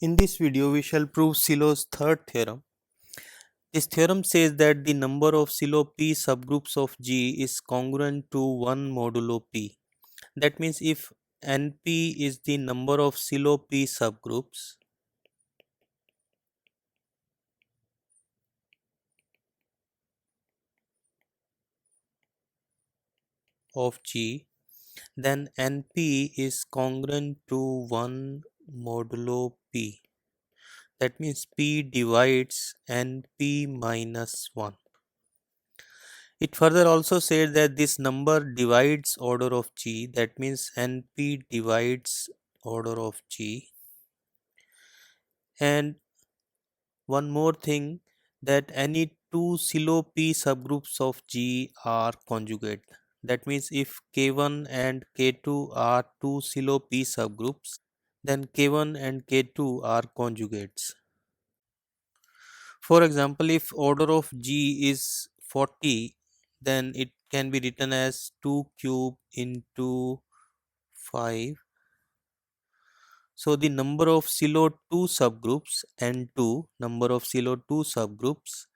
In this video, we shall prove Sylow's third theorem. This theorem says that the number of Sylow P subgroups of G is congruent to 1 modulo P. That means if NP is the number of Sylow P subgroups, of G, then NP is congruent to 1 modulo P. That means P divides NP minus 1. It further also said that this number divides order of G, that means NP divides order of G. And one more thing, that any two Sylow P subgroups of G are conjugate. That means if K1 and K2 are two Sylow P subgroups, then K1 and K2 are conjugates. For example, if order of G is 40, then it can be written as 2 cube into 5. So the number of Sylow 2 subgroups N2, number of Sylow 2 subgroups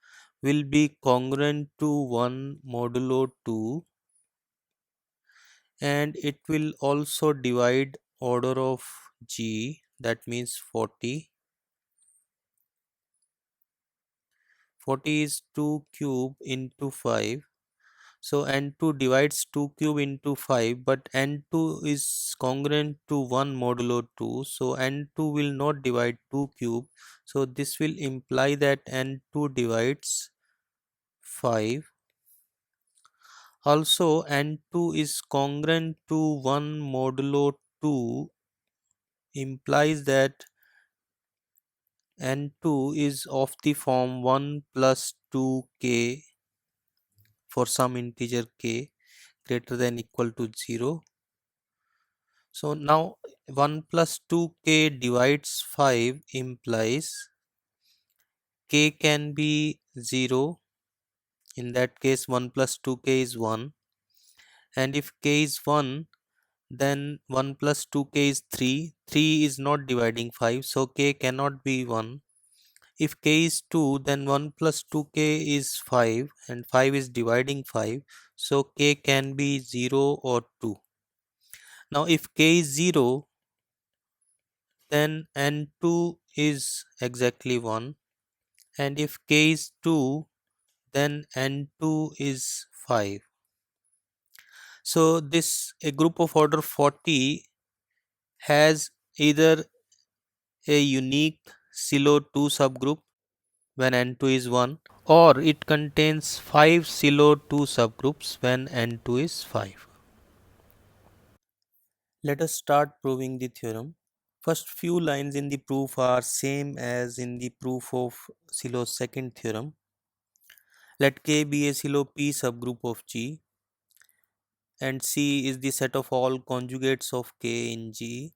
will be congruent to 1 modulo 2, and it will also divide order of G, that means 40. 40 is 2 cube into 5. So N2 divides 2 cube into 5, but N2 is congruent to 1 modulo 2. So N2 will not divide 2 cube. So this will imply that N2 divides 5. Also N2 is congruent to 1 modulo 2 implies that N2 is of the form 1 plus 2k for some integer k greater than equal to 0. So now 1 plus 2k divides 5 implies k can be 0. In that case 1 plus 2k is 1, and if k is 1, then 1 plus 2k is 3. 3 is not dividing 5, so k cannot be 1. If k is 2, then 1 plus 2k is 5, and 5 is dividing 5, so k can be 0 or 2. Now if k is 0, then n2 is exactly 1, and if k is 2, then n2 is 5. So this a group of order 40 has either a unique Sylow 2 subgroup when n2 is 1, or it contains 5 Sylow 2 subgroups when n2 is 5. Let us start proving the theorem. First few lines in the proof are same as in the proof of Sylow's second theorem. Let K be a Sylow P subgroup of G, and C is the set of all conjugates of K in G.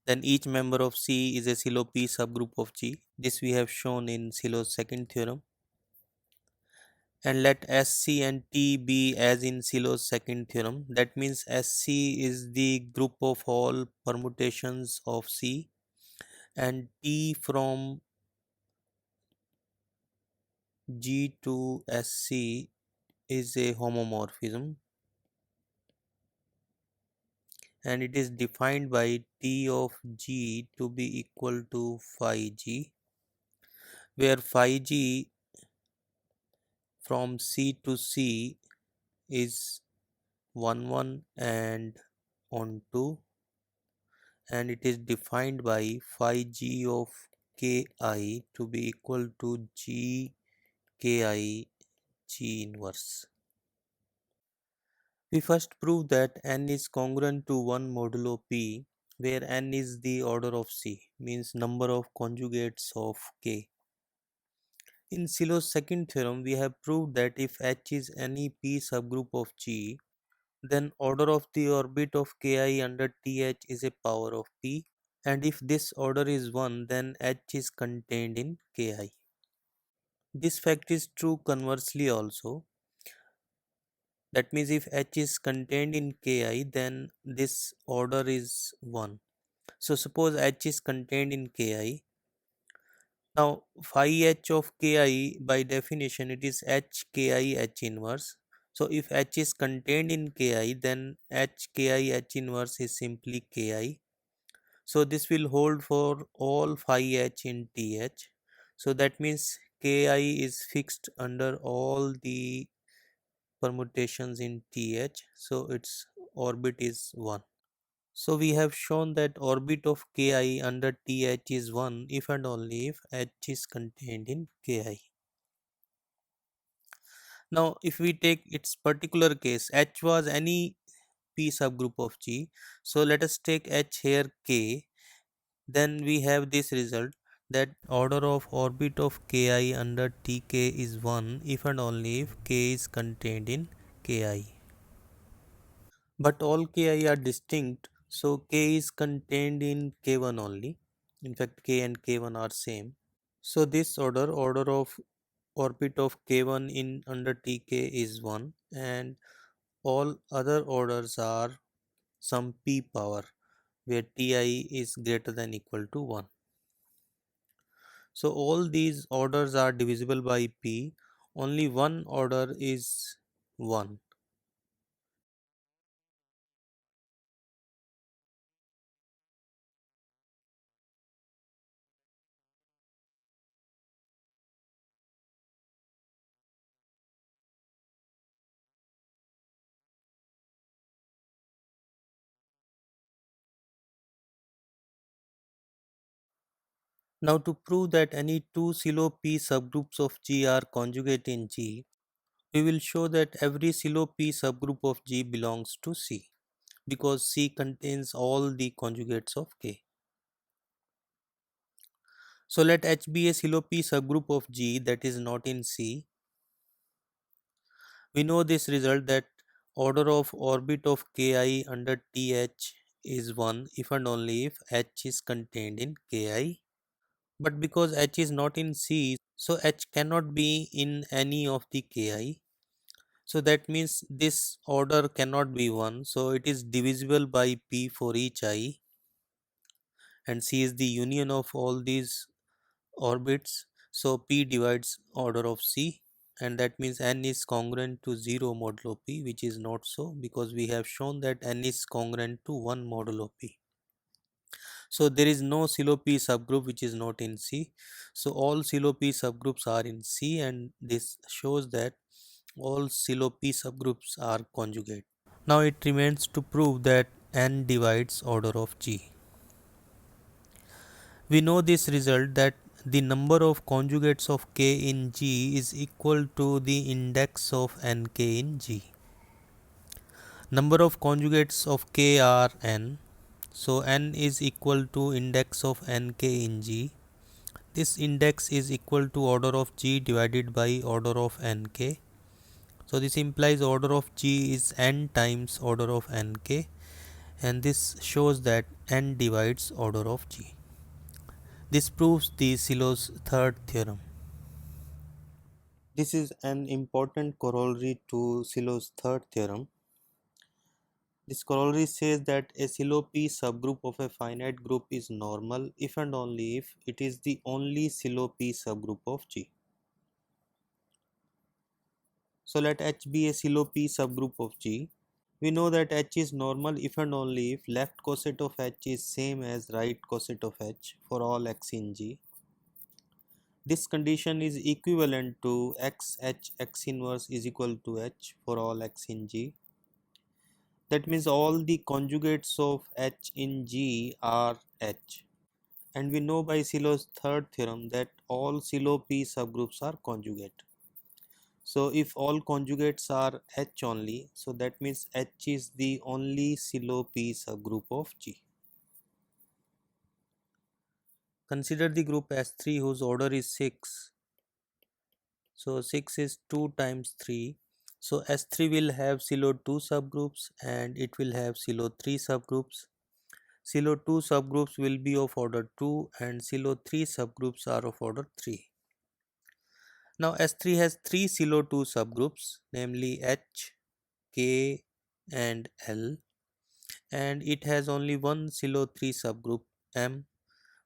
Then each member of C is a Sylow P subgroup of G. This we have shown in Sylow's second theorem. And let SC and T be as in Sylow's second theorem. That means SC is the group of all permutations of C, and T from G to SC is a homomorphism, and it is defined by T of G to be equal to phi G, where phi G from C to C is 1 1 and on 2, and it is defined by phi G of Ki to be equal to G Ki G inverse. We first prove that n is congruent to 1 modulo P, where n is the order of C, means number of conjugates of K. In Sylow's second theorem, we have proved that if H is any P subgroup of G, then order of the orbit of Ki under Th is a power of P, and if this order is 1, then H is contained in Ki. This fact is true conversely also. That means if H is contained in Ki, then this order is 1. So suppose H is contained in Ki. Now phi H of Ki, by definition it is H Ki H inverse. So if H is contained in Ki, then H Ki H inverse is simply Ki. So this will hold for all phi H in Th. So that means Ki is fixed under all the permutations in Th. So its orbit is 1. So we have shown that orbit of Ki under Th is 1 if and only if H is contained in Ki. Now if we take its particular case, H was any P subgroup of G. So let us take H here K. Then we have this result that order of orbit of Ki under Tk is 1 if and only if K is contained in Ki. But all Ki are distinct, so K is contained in K1 only. In fact, K and K1 are same. So this order of orbit of K1 in under Tk is 1, and all other orders are some P power where Ti is greater than equal to 1. So all these orders are divisible by P. Only one order is 1. Now to prove that any two silo P subgroups of G are conjugate in G, we will show that every silo P subgroup of G belongs to C because C contains all the conjugates of K. So let H be a silo P subgroup of G that is not in C. We know this result that order of orbit of Ki under Th is 1 if and only if H is contained in Ki. But because H is not in C, so H cannot be in any of the Ki. So that means this order cannot be 1. So it is divisible by P for each I, and C is the union of all these orbits. So P divides order of C, and that means N is congruent to 0 modulo P, which is not so because we have shown that N is congruent to 1 modulo P. So there is no silo P subgroup which is not in C. So all silo P subgroups are in C, and this shows that all silo P subgroups are conjugate. Now it remains to prove that N divides order of G. We know this result that the number of conjugates of K in G is equal to the index of Nk in G. Number of conjugates of K are N. So N is equal to index of Nk in G. This index is equal to order of G divided by order of Nk. So this implies order of G is N times order of Nk, and this shows that N divides order of G. This proves the Sillow's third theorem. This is an important corollary to Sillow's third theorem. This corollary says that a silo P subgroup of a finite group is normal if and only if it is the only silo P subgroup of G. So let H be a silo P subgroup of G. We know that H is normal if and only if left coset of H is same as right coset of H for all x in G. This condition is equivalent to x H x inverse is equal to H for all x in G. That means all the conjugates of H in G are H. And we know by Sillow's third theorem that all silo P subgroups are conjugate. So if all conjugates are H only, so that means H is the only silo P subgroup of G. Consider the group S3 whose order is 6. So 6 is 2 times 3. So S3 will have silo 2 subgroups and it will have silo 3 subgroups. Silo 2 subgroups will be of order 2 and silo 3 subgroups are of order 3. Now S3 has 3 silo 2 subgroups, namely H, K and L, and it has only one SILO3 subgroup M,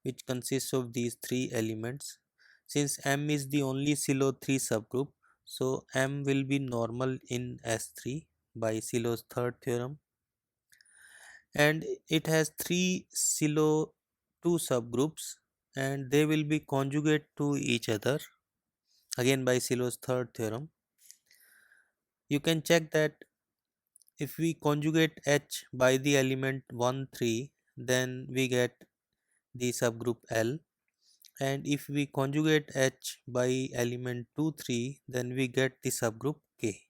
which consists of these three elements. Since M is the only SILO3 subgroup, so M will be normal in S3 by Silo's third theorem, and it has three SILO2 subgroups and they will be conjugate to each other again by Silo's third theorem. You can check that if we conjugate H by the element 1 3, then we get the subgroup L, and if we conjugate H by element 2 3, then we get the subgroup K.